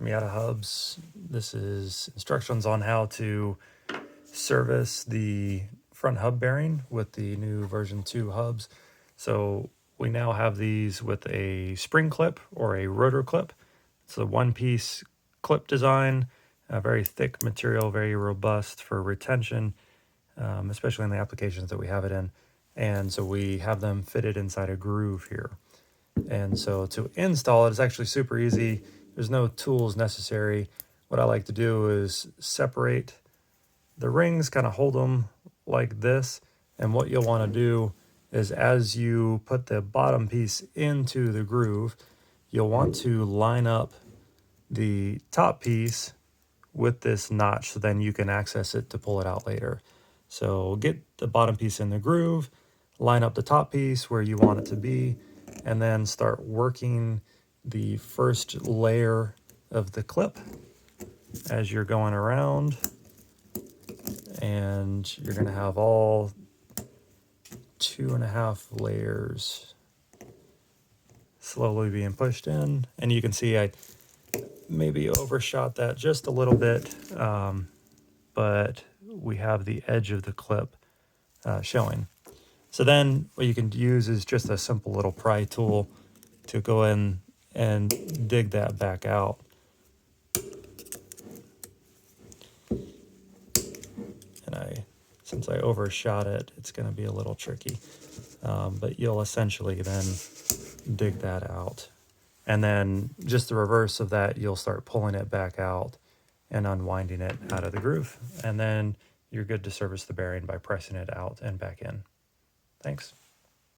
MiataHubs. This is instructions on how to service the front hub bearing with the new version 2 hubs. So we now have these with a spring clip or a rotor clip. It's a one-piece clip design, a very thick material, very robust for retention, especially in the applications that we have it in. And so we have them fitted inside a groove here. And so to install it is actually super easy. There's no tools necessary. What I like to do is separate the rings, kind of hold them like this. And what you'll want to do is as you put the bottom piece into the groove, you'll want to line up the top piece with this notch so then you can access it to pull it out later. So get the bottom piece in the groove, line up the top piece where you want it to be, and then start working the first layer of the clip as you're going around. And you're going to have all 2.5 layers slowly being pushed in. And you can see I maybe overshot that just a little bit, but we have the edge of the clip showing. So then what you can use is just a simple little pry tool to go in and dig that back out. And since I overshot it, it's going to be a little tricky. But you'll essentially then dig that out. And then just the reverse of that, you'll start pulling it back out and unwinding it out of the groove. And then you're good to service the bearing by pressing it out and back in. Thanks.